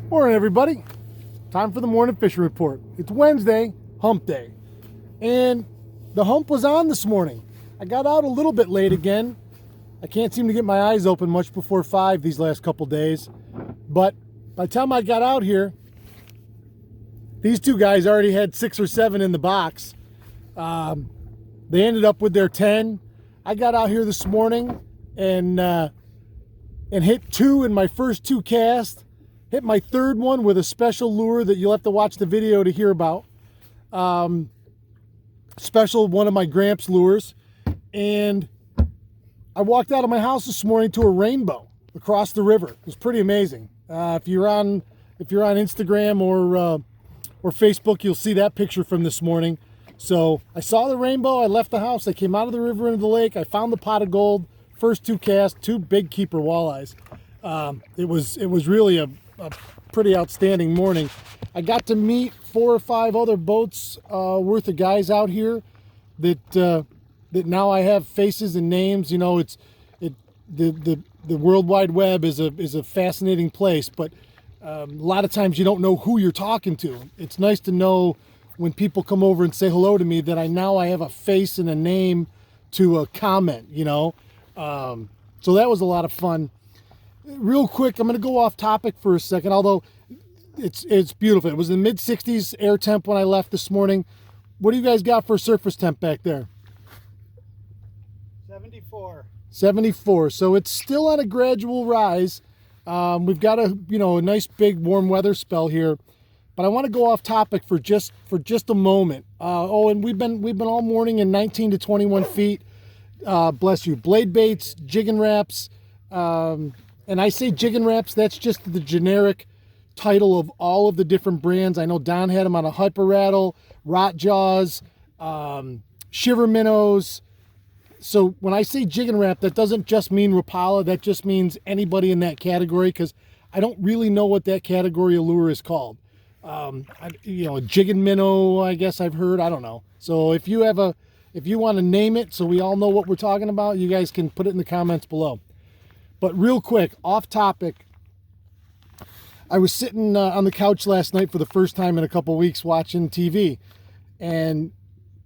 Morning, everybody. Time for the morning fishing report. It's Wednesday, hump day. And the hump was on this morning. I got out a little bit late again. I can't seem to get my eyes open much before 5 these last couple days. But by the time I got out here, these two guys already had 6 or 7 in the box. They ended up with their 10. I got out here this morning and hit 2 in my first 2 casts. Hit my 3rd one with a special lure that you'll have to watch the video to hear about. Special one of my Gramps lures. And I walked out of my house this morning to a rainbow across the river. It was pretty amazing. If you're on Instagram or Facebook, you'll see that picture from this morning. So I saw the rainbow. I left the house. I came out of the river into the lake. I found the pot of gold. First 2 casts, 2 big keeper walleyes. It was really a pretty outstanding morning. I got to meet 4 or 5 other boats worth of guys out here that now I have faces and names. You know, the World Wide Web is a fascinating place, but a lot of times you don't know who you're talking to. It's nice to know when people come over and say hello to me that I have a face and a name to a comment, you know. So that was a lot of fun. Real quick, I'm going to go off topic for a second, although it's beautiful. It was in the mid-60s air temp when I left this morning. What do you guys got for a surface temp back there? 74. 74. So it's still on a gradual rise. We've got a nice big warm weather spell here, but I want to go off topic for just a moment. And we've been all morning in 19 to 21 feet. Bless you. Blade baits, Jigging Raps. And I say Jigging Raps, that's just the generic title of all of the different brands. I know Don had them on a Hyper Rattle, Rot Jaws, Shiver Minnows. So when I say Jigging Rap, that doesn't just mean Rapala. That just means anybody in that category, because I don't really know what that category of lure is called. A jigging minnow, I guess I've heard. I don't know. So if you want to name it so we all know what we're talking about, you guys can put it in the comments below. But real quick, off topic, I was sitting on the couch last night for the first time in a couple weeks watching TV. And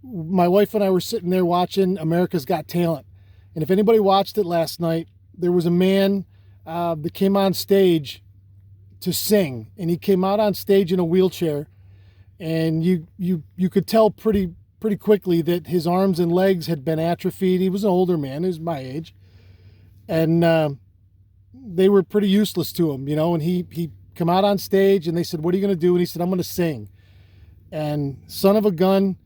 my wife and I were sitting there watching America's Got Talent. And if anybody watched it last night, there was a man that came on stage to sing. And he came out on stage in a wheelchair. And you could tell pretty quickly that his arms and legs had been atrophied. He was an older man. He was my age. And they were pretty useless to him, and he come out on stage and they said, "What are you going to do?" And he said, "I'm going to sing." And son of a gun,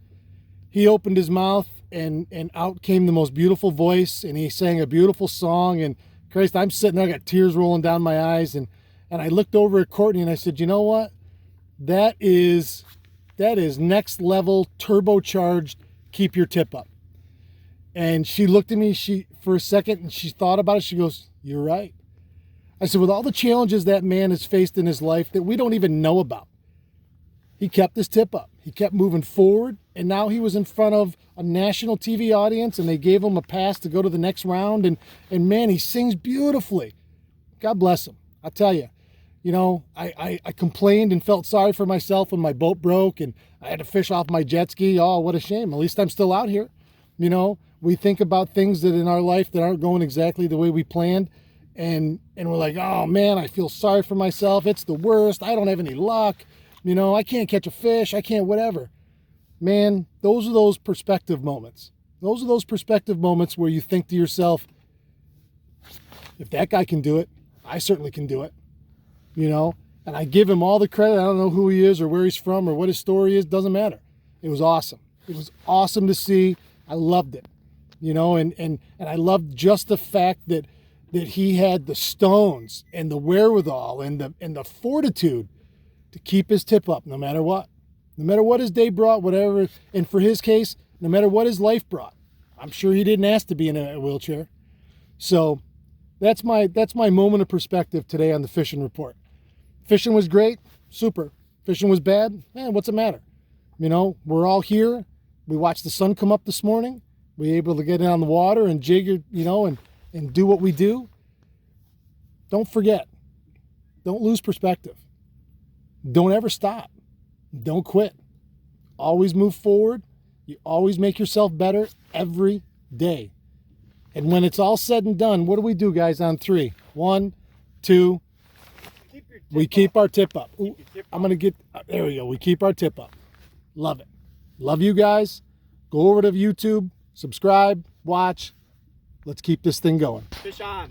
he opened his mouth and out came the most beautiful voice, and he sang a beautiful song. And Christ, I'm sitting there, I got tears rolling down my eyes, and I looked over at Courtney and I said, "You know what? That is next level, turbocharged, keep your tip up." And she looked at me for a second and she thought about it. She goes, "You're right." I said, with all the challenges that man has faced in his life that we don't even know about, he kept his tip up. He kept moving forward. And now he was in front of a national TV audience and they gave him a pass to go to the next round. And man, he sings beautifully. God bless him. I'll tell you, I complained and felt sorry for myself when my boat broke and I had to fish off my jet ski. Oh, what a shame. At least I'm still out here. We think about things that in our life that aren't going exactly the way we planned. And we're like, oh man, I feel sorry for myself. It's the worst. I don't have any luck. I can't catch a fish. I can't whatever. Man, those are those perspective moments. Those are those perspective moments where you think to yourself, if that guy can do it, I certainly can do it. And I give him all the credit. I don't know who he is or where he's from or what his story is. Doesn't matter. It was awesome. It was awesome to see. I loved it. And I loved just the fact that he had the stones and the wherewithal and the fortitude to keep his tip up no matter what. No matter what his day brought, whatever. And for his case, no matter what his life brought. I'm sure he didn't ask to be in a wheelchair. So that's my moment of perspective today on the fishing report. Fishing was great, super. Fishing was bad, man, what's the matter? We're all here. We watched the sun come up this morning. We were able to get in on the water and jig, and do what we do. Don't forget. Don't lose perspective. don't ever stop. Don't quit. Always move forward. You always make yourself better every day. And when it's all said and done, what do we do, guys, on 3? 1, 2, we keep our tip up. Ooh, I'm going to get, there we go. We keep our tip up. Love it. Love you guys. Go over to YouTube, subscribe, watch. Let's keep this thing going. Fish on.